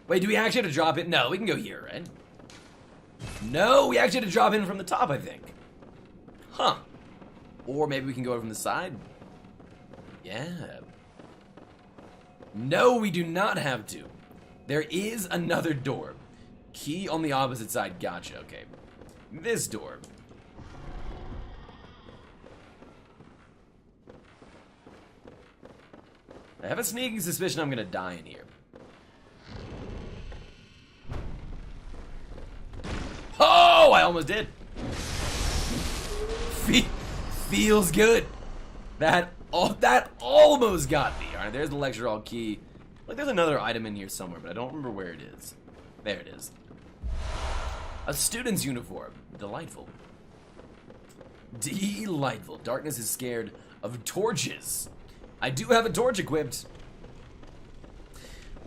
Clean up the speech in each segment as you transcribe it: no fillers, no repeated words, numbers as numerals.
Wait, do we actually have to drop in? No, we can go here, right? No, we actually have to drop in from the top, I think. Huh. Or maybe we can go from the side. Yeah. No, we do not have to. There is another door. Key on the opposite side. Gotcha, okay. This door. I have a sneaking suspicion I'm gonna die in here. Oh, I almost did. Feels good. That almost got me. Alright, there's the lecture hall key. Like, there's another item in here somewhere, but I don't remember where it is. There it is. A student's uniform. Delightful. Delightful. Darkness is scared of torches. I do have a torch equipped.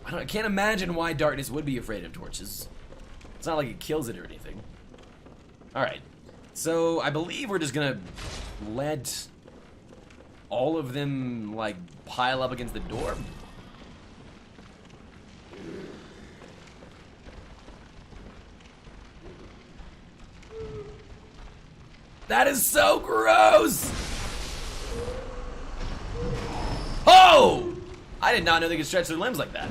I can't imagine why darkness would be afraid of torches. It's not like it kills it or anything. Alright. So, I believe we're just gonna let all of them, like, pile up against the door. That is so gross! Oh! I did not know they could stretch their limbs like that.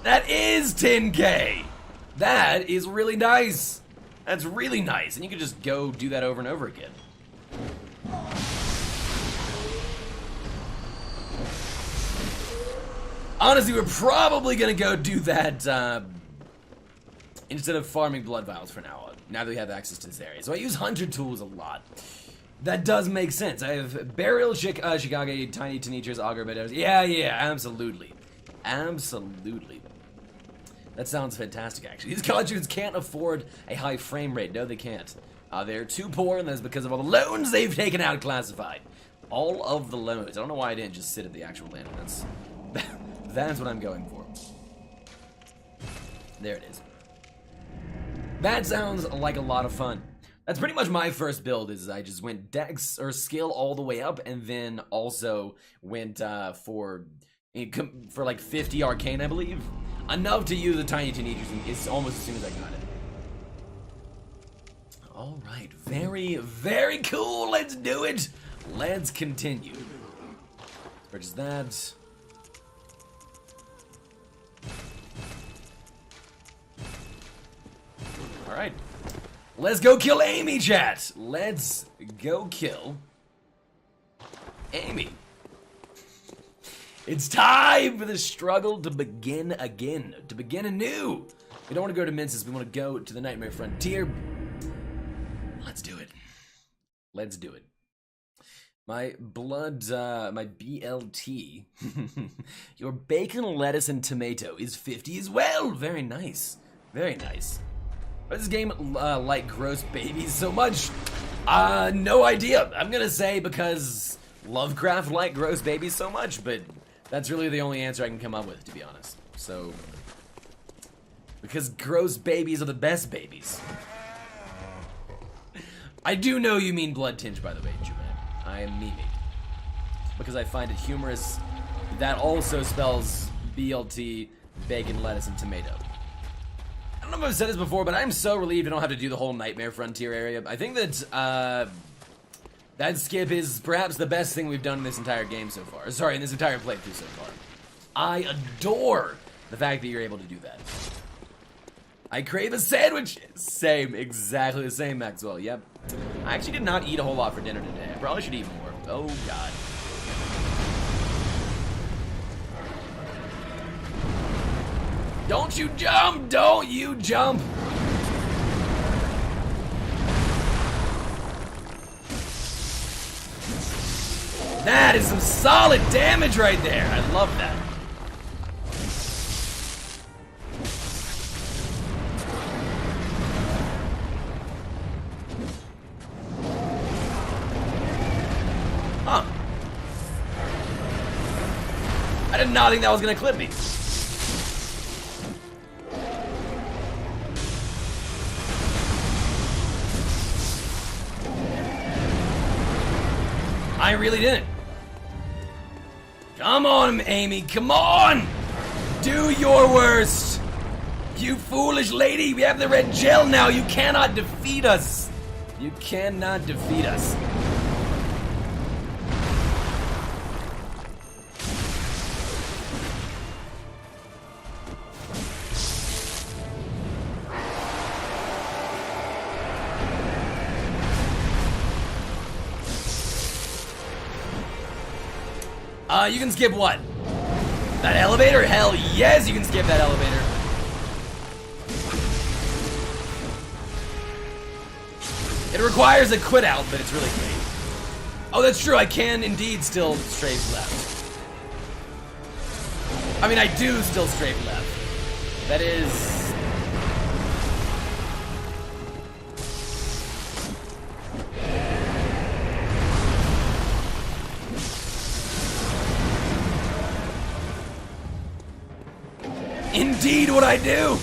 That is 10K! That is really nice! That's really nice, and you can just go do that over and over again. Honestly, we're probably gonna go do that instead of farming blood vials for now that we have access to this area. So I use hunter tools a lot. That does make sense. I have Burial, Shikage, Tiny Tanichas, Augur, Meadows. Yeah, absolutely. Absolutely. That sounds fantastic, actually. These college students can't afford a high frame rate. No, they can't. They're too poor, and that's because of all the loans they've taken out classified. All of the loans. I don't know why I didn't just sit at the actual land. That's what I'm going for. There it is. That sounds like a lot of fun. That's pretty much my first build, is I just went dex or skill all the way up, and then also went for like 50 arcane, I believe. Enough to use a Tiny Tanichas. It's almost as soon as I got it. Alright, very, very cool. Let's do it. Let's continue. Purchase that. Alright. Let's go kill Amy, chat. Let's go kill Amy. It's time for the struggle to begin again. To begin anew. We don't want to go to Mensis. We want to go to the Nightmare Frontier. Let's do it. Let's do it. My blood, my BLT. Your bacon, lettuce, and tomato is 50 as well. Very nice. Very nice. Why does this game like gross babies so much? No idea. I'm gonna say because Lovecraft liked gross babies so much, but that's really the only answer I can come up with, to be honest. So, because gross babies are the best babies. I do know you mean blood tinge, by the way, Juman. I am memeing. Because I find it humorous. That also spells BLT, bacon, lettuce, and tomato. I don't know if I've said this before, but I'm so relieved I don't have to do the whole Nightmare Frontier area. I think that, that skip is perhaps the best thing we've done in this entire game so far. Sorry, in this entire playthrough so far. I adore the fact that you're able to do that. I crave a sandwich! Same, exactly the same, Maxwell, yep. I actually did not eat a whole lot for dinner today. I probably should eat more. Oh, God. Don't you jump! Don't you jump! That is some solid damage right there. I love that. Huh. I did not think that was gonna clip me. I really didn't. Come on, Amy, come on! Do your worst! You foolish lady, we have the red gel now, you cannot defeat us! You cannot defeat us. You can skip what? That elevator? Hell yes, you can skip that elevator. It requires a quit out, but it's really great. Oh, that's true, I can indeed still strafe left. I mean, I do still strafe left. That is... indeed what I do!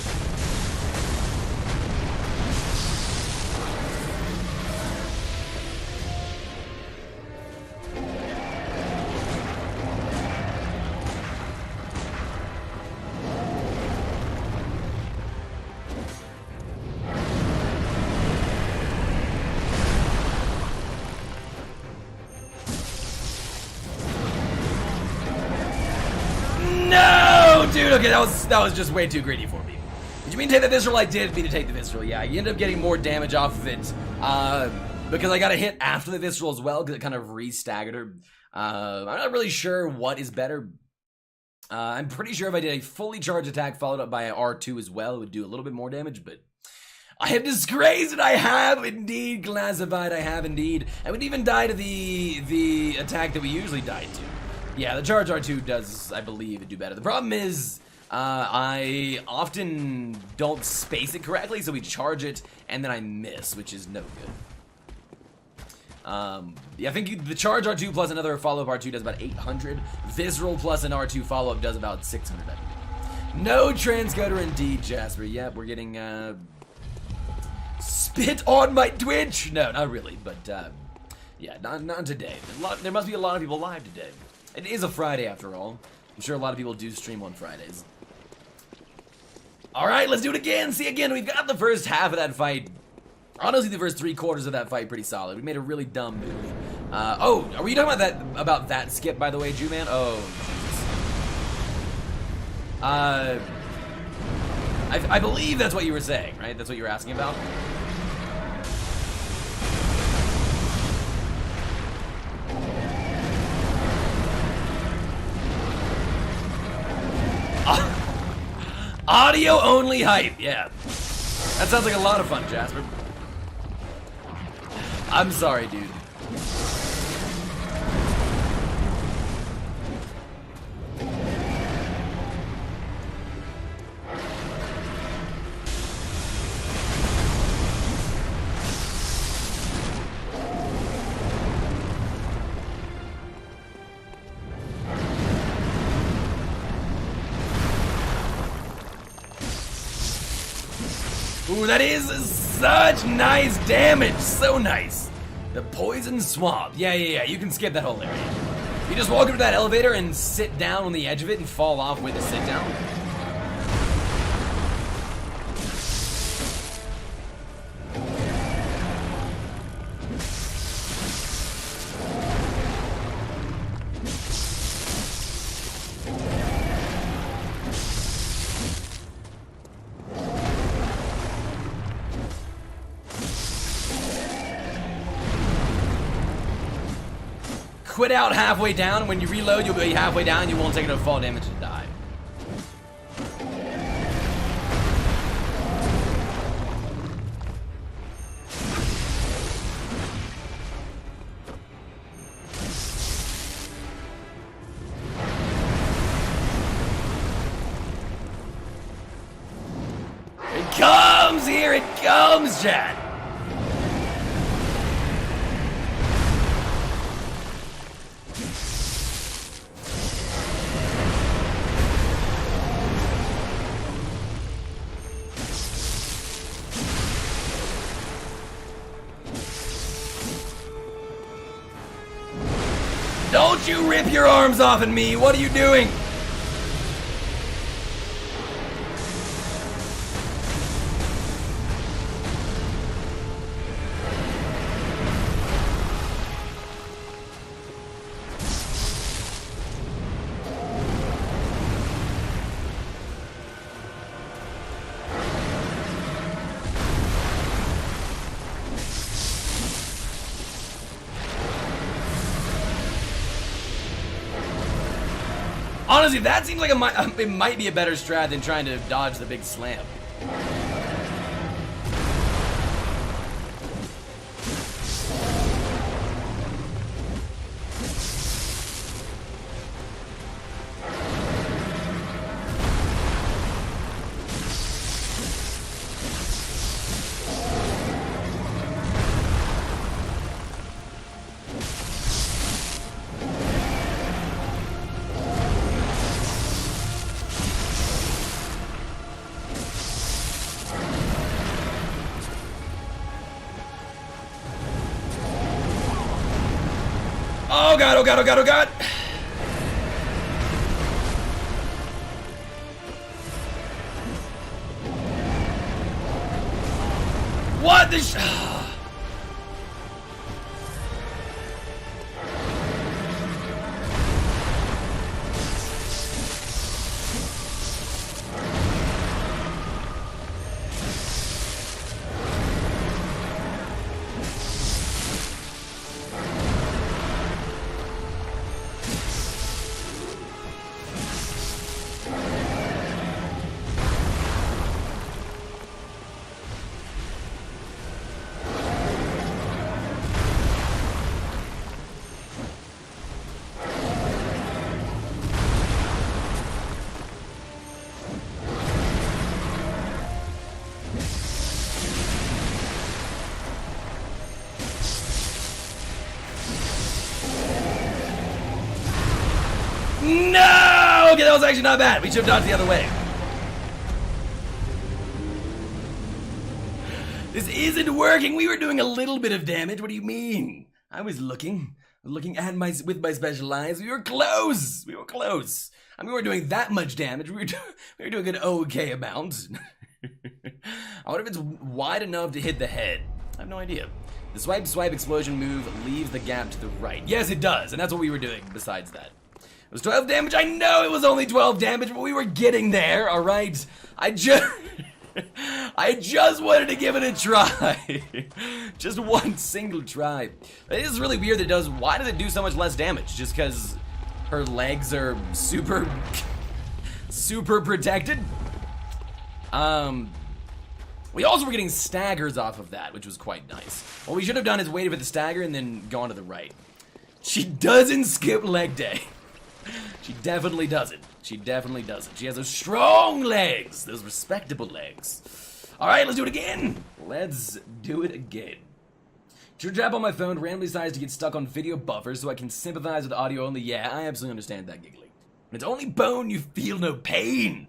No, dude. Okay, that was just way too greedy for me. Did you mean to take the visceral? I did mean to take the visceral. Yeah, you end up getting more damage off of it because I got a hit after the visceral as well because it kind of re-staggered her. I'm not really sure what is better. I'm pretty sure if I did a fully charged attack followed up by an R2 as well, it would do a little bit more damage, but I have disgraced and I have indeed classified. I have indeed. I would even die to the attack that we usually die to. Yeah, the charge R2 does, I believe, do better. The problem is, I often don't space it correctly, so we charge it, and then I miss, which is no good. Yeah, I think the charge R2 plus another follow-up R2 does about 800. Visceral plus an R2 follow-up does about 600, I believe. No transcoder indeed, Jasper. Yep, we're getting, spit on my Twitch! No, not really, but, yeah, not today. There must be a lot of people live today. It is a Friday, after all. I'm sure a lot of people do stream on Fridays. Alright, let's do it again! See, again, we've got the first half of that fight. Honestly, the first 3/4 of that fight pretty solid. We made a really dumb move. Oh, are we talking about that skip, by the way, Jew-Man? Oh, Jesus. I believe that's what you were saying, right? That's what you were asking about? Audio only hype, yeah. That sounds like a lot of fun, Jasper. I'm sorry, dude. Ooh, that is such nice damage. So nice. The poison swamp. Yeah, you can skip that whole area. You just walk into that elevator and sit down on the edge of it and fall off with a sit down. Quit out halfway down. When you reload, you'll be halfway down. You won't take enough fall damage to die. It comes! Here it comes, chat! Don't you rip your arms off at me! What are you doing? Honestly, that seems like it might be a better strat than trying to dodge the big slam. Oh god, oh god, oh god, oh god! What the No! Okay, that was actually not bad. We should have dodged the other way. This isn't working. We were doing a little bit of damage. What do you mean? I was looking at with my special eyes. We were close. We were close. I mean, we weren't doing that much damage. We were doing an okay amount. I wonder if it's wide enough to hit the head. I have no idea. The swipe explosion move leaves the gap to the right. Yes, it does, and that's what we were doing besides that. It was 12 damage. I know it was only 12 damage, but we were getting there, all right? I just wanted to give it a try. Just one single try. It is really weird that it does. Why does it do so much less damage? Just because her legs are super protected? We also were getting staggers off of that, which was quite nice. What we should have done is waited for the stagger and then gone to the right. She doesn't skip leg day. She definitely doesn't. She definitely doesn't. She has those strong legs. Those respectable legs. Alright, let's do it again. Let's do it again. True trap on my phone randomly decides to get stuck on video buffers so I can sympathize with audio only. Yeah, I absolutely understand that, Giggly. When it's only bone, you feel no pain.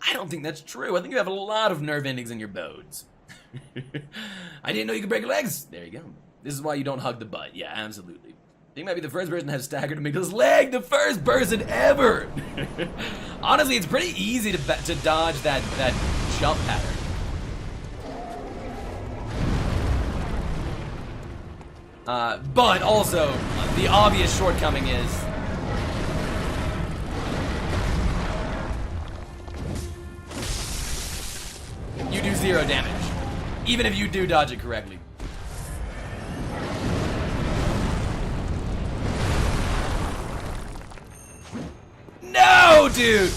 I don't think that's true. I think you have a lot of nerve endings in your bones. I didn't know you could break your legs. There you go. This is why you don't hug the butt. Yeah, absolutely. I think might be the first person to have staggered to make his leg. The first person ever. Honestly, it's pretty easy to dodge that jump pattern. But also, the obvious shortcoming is you do 0 damage, even if you do dodge it correctly. No, dude!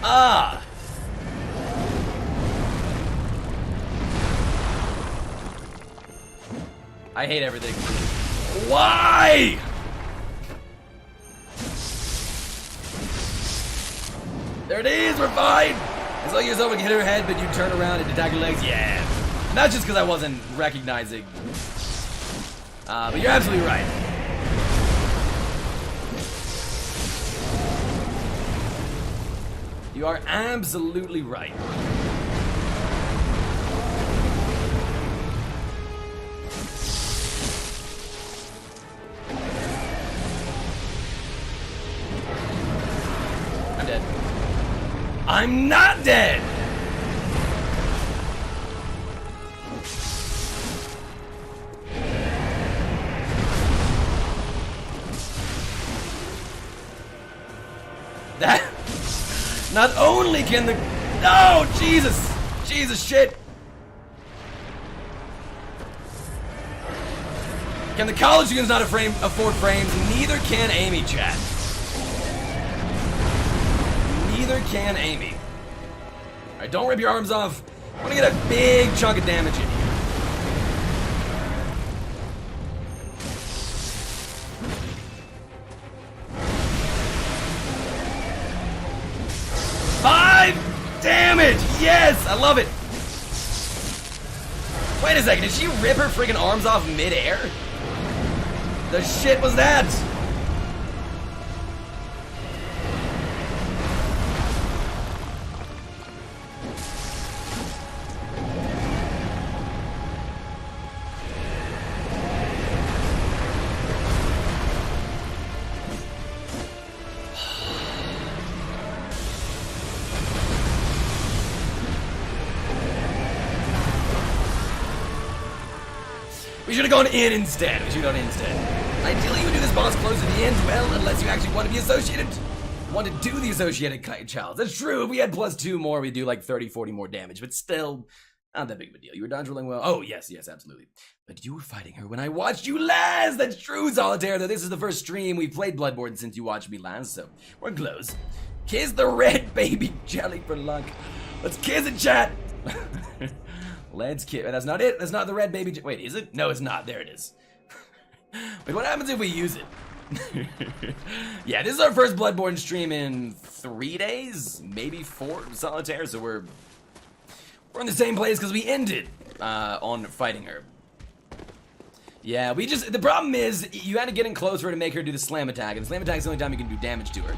Ah! I hate everything. Why? There it is, we're fine. As long as someone can hit her head, but you turn around and attack her legs. Yeah. Not just because I wasn't recognizing. But you're absolutely right. You are absolutely right. I'm dead. I'm not dead! That... Not only can the... No! Jesus! Jesus, shit! Can the college students not afford frames? Neither can Amy, chat. Neither can Amy. Alright, don't rip your arms off. I want to get a big chunk of damage in here. Damage! Yes! I love it! Wait a second, did she rip her freaking arms off mid-air? The shit was that? We should have gone in instead. We should have gone in instead. Ideally, you would do this boss close to the end, well, unless you actually want to be associated. Want to do the associated challenge. That's true. If we had +2 more, we'd do like 30, 40 more damage. But still, not that big of a deal. You were dodge rolling well. Oh, yes, yes, absolutely. But you were fighting her when I watched you last. That's true, Solitaire. Though this is the first stream we've played Bloodborne since you watched me last, so we're close. Kiss the red baby jelly for luck. Let's kiss it, chat. Let's kiss. That's not it. That's not the red baby. Wait, is it? No, it's not. There it is. Wait, what happens if we use it? Yeah, this is our first Bloodborne stream in 3 days, maybe 4, Solitaire. So we're in the same place because we ended on fighting her. Yeah, the problem is you had to get in close for her to make her do the slam attack, and the slam attack is the only time you can do damage to her.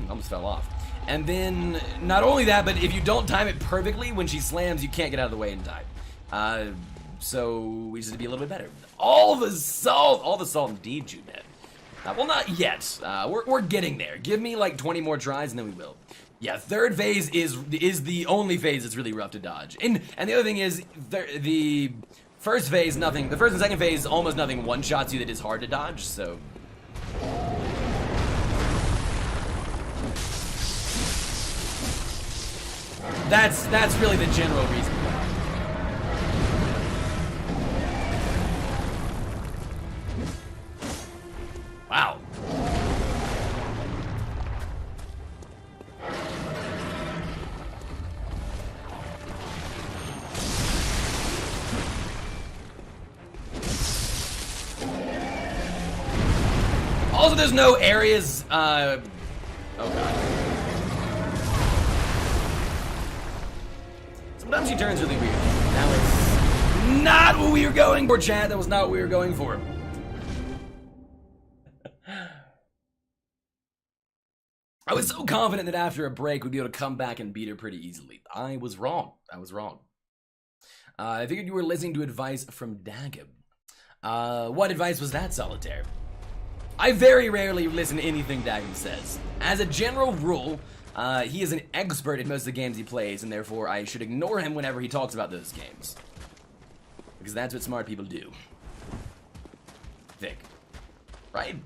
Almost fell off. And then, not only that, but if you don't time it perfectly, when she slams, you can't get out of the way in time. So we just have to be a little bit better. All the salt indeed, Junette. Well, not yet. We're getting there. Give me like 20 more tries, and then we will. Yeah, third phase is the only phase that's really rough to dodge. And the other thing is, the first phase, nothing. The first and second phase, almost nothing one-shots you that is hard to dodge, so... That's really the general reason. Wow. Also, there's no areas, oh god. Sometimes she turns really weird. That was not what we were going for, chat. That was not what we were going for. I was so confident that after a break we'd be able to come back and beat her pretty easily. I was wrong. I was wrong. I figured you were listening to advice from Dagab. What advice was that, Solitaire? I very rarely listen to anything Dagab says. As a general rule, he is an expert in most of the games he plays, and therefore I should ignore him whenever he talks about those games. Because that's what smart people do. Think. Right?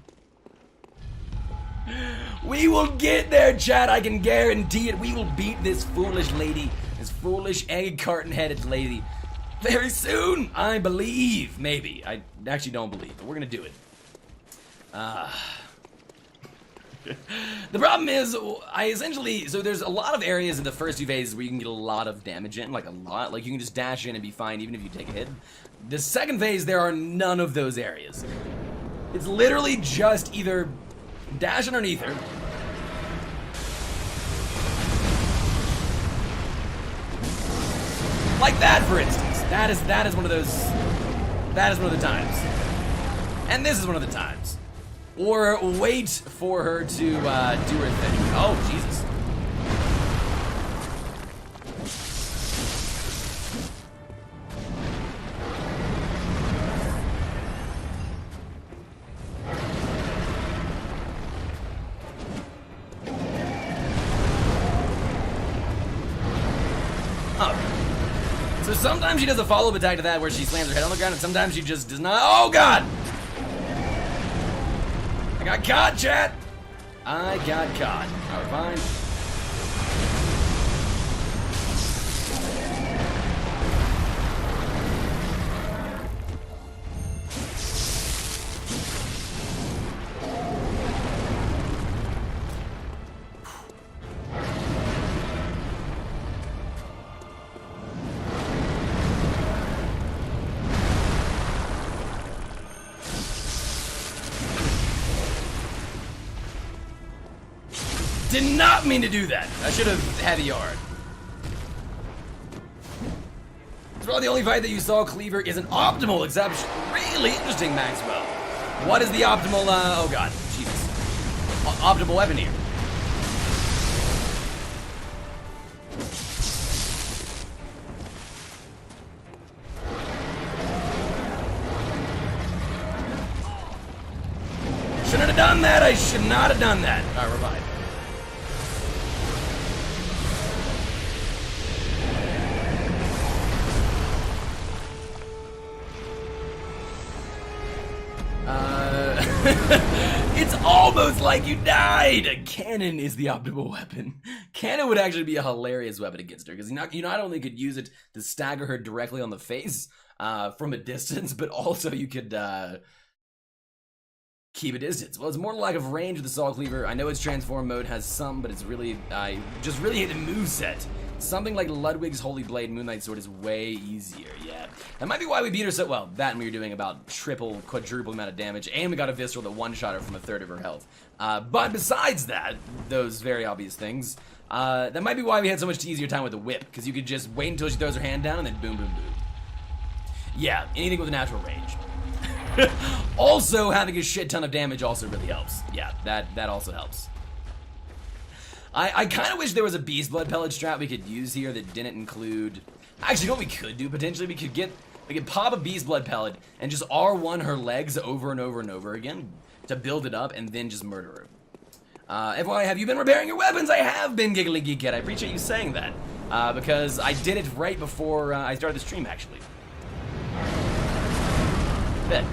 We will get there, chat. I can guarantee it. We will beat this foolish lady, this foolish egg carton-headed lady, very soon. I believe. Maybe. I actually don't believe, but we're gonna do it. The problem is, so there's a lot of areas in the first few phases where you can get a lot of damage in, like a lot. Like you can just dash in and be fine even if you take a hit. The second phase, there are none of those areas. It's literally just either dash underneath her, like that, for instance. That is one of those. That is one of the times. And this is one of the times. Or wait for her to do her thing. Oh, Jesus. So sometimes she does a follow-up attack to that where she slams her head on the ground, and sometimes she just does not. Oh, God! I got caught, chat! I got caught. Alright, fine. Did not mean to do that. I should have had a yard. It's probably the only fight that you saw Cleaver is an optimal exception. Really interesting, Maxwell. What is the optimal, oh god, Jesus. Optimal weapon here? Shouldn't have done that. I should not have done that. Alright, we're fine. It's almost like you died! A cannon is the optimal weapon. Cannon would actually be a hilarious weapon against her, because you not only could use it to stagger her directly on the face from a distance, but also you could keep a distance. Well, it's more like of range with the Saw Cleaver. I know its transform mode has some, but it's really, I just really hate the moveset. Something like Ludwig's Holy Blade Moonlight Sword is way easier, yeah. That might be why we beat her so well. That and we were doing about triple, quadruple amount of damage, and we got a Visceral that one-shot her from a third of her health. But besides that, those very obvious things, that might be why we had so much easier time with the whip, because you could just wait until she throws her hand down and then boom, boom, boom. Yeah, anything with a natural range. Also, having a shit ton of damage also really helps. Yeah, that also helps. I kind of wish there was a Beast Blood Pellet strat we could use here that didn't include... Actually, you know what we could do, potentially? We could pop a Beast Blood Pellet and just R1 her legs over and over and over again to build it up and then just murder her. FYI, have you been repairing your weapons? I have been, Giggly Geek Cat. I appreciate you saying that. Because I did it right before I started the stream, actually. Bet.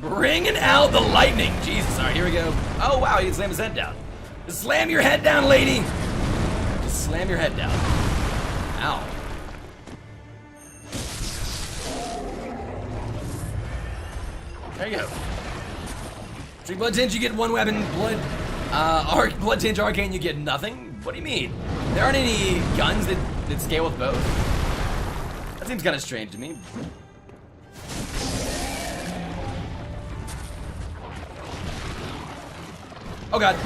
Bringing out the lightning. Jesus, alright, here we go. Oh, wow, he can slam his head down. Just slam your head down, lady. Just slam your head down. Ow. There you go. Street Blood Tinge, you get one weapon. Blood Tinge Arcane, you get nothing? What do you mean? There aren't any guns that scale with both? That seems kind of strange to me. Oh god.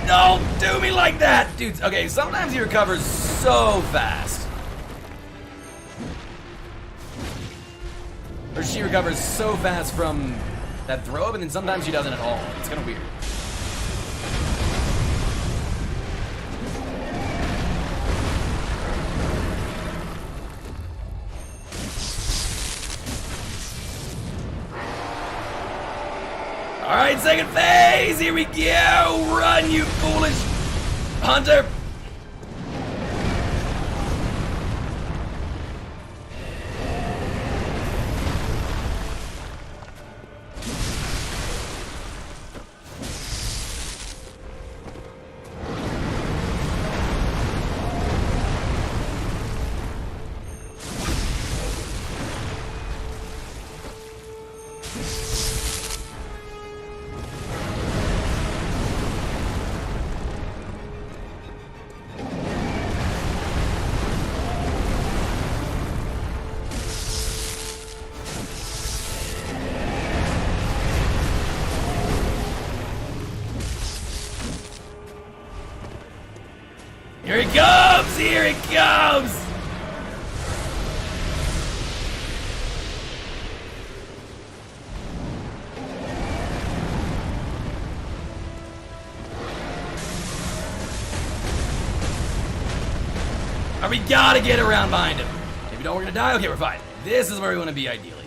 Don't do me like that! Dude, okay, sometimes he recovers so fast. Or she recovers so fast from that throw up, and then sometimes she doesn't at all. It's kind of weird. Alright, second phase! Here we go! Run, you foolish hunter! Here he comes! Here he comes! Alright, we gotta get around behind him. If we don't, we're gonna die. Okay, we're fine. This is where we want to be, ideally.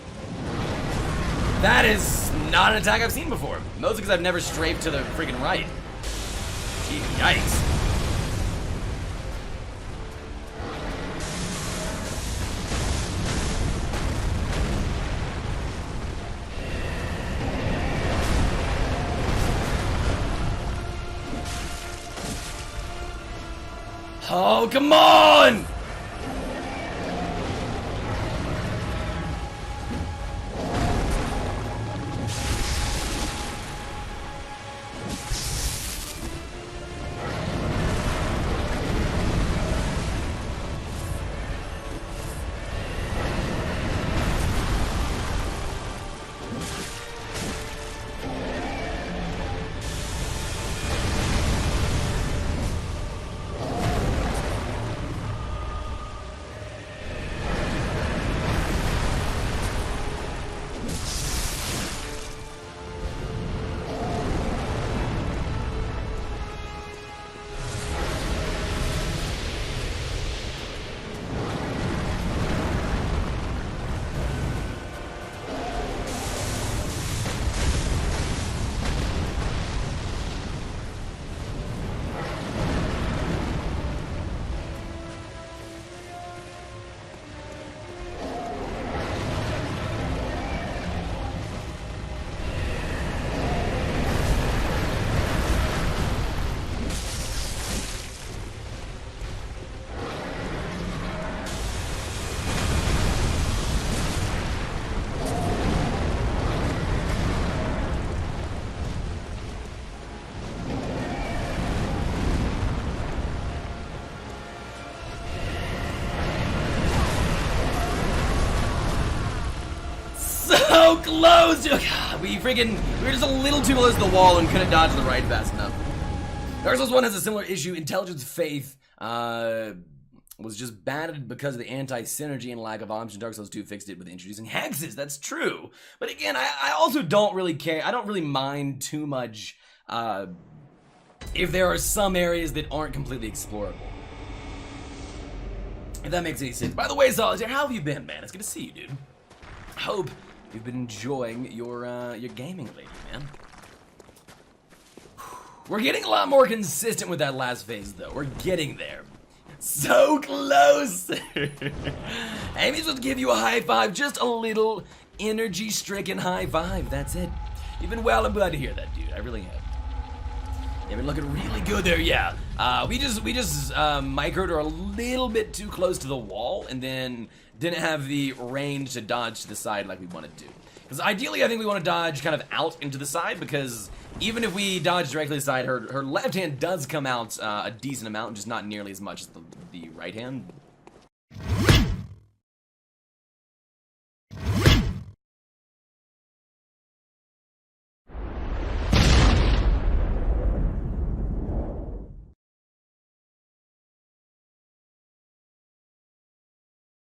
That is not an attack I've seen before. Mostly because I've never strafed to the freaking right. Gee, yikes. Oh, come on! So close! We were just a little too close to the wall and couldn't dodge the right fast enough. Dark Souls 1 has a similar issue. Intelligence Faith was just battered because of the anti-synergy and lack of options. Dark Souls 2 fixed it with introducing hexes. That's true. But again, I also don't really care. I don't really mind too much if there are some areas that aren't completely explorable. If that makes any sense. By the way, Solitaire, how have you been, man? It's good to see you, dude. I hope you've been enjoying your gaming lately, man. We're getting a lot more consistent with that last phase, though. We're getting there. So close! Amy's supposed to give you a high five, just a little energy-stricken high five. That's it. You've been well. I'm glad to hear that, dude. I really have. You've been looking really good there, yeah. We just microed her a little bit too close to the wall, and then didn't have the range to dodge to the side like we wanted to. Because ideally, I think we want to dodge kind of out into the side, because even if we dodge directly to the side, her left hand does come out a decent amount, just not nearly as much as the right hand.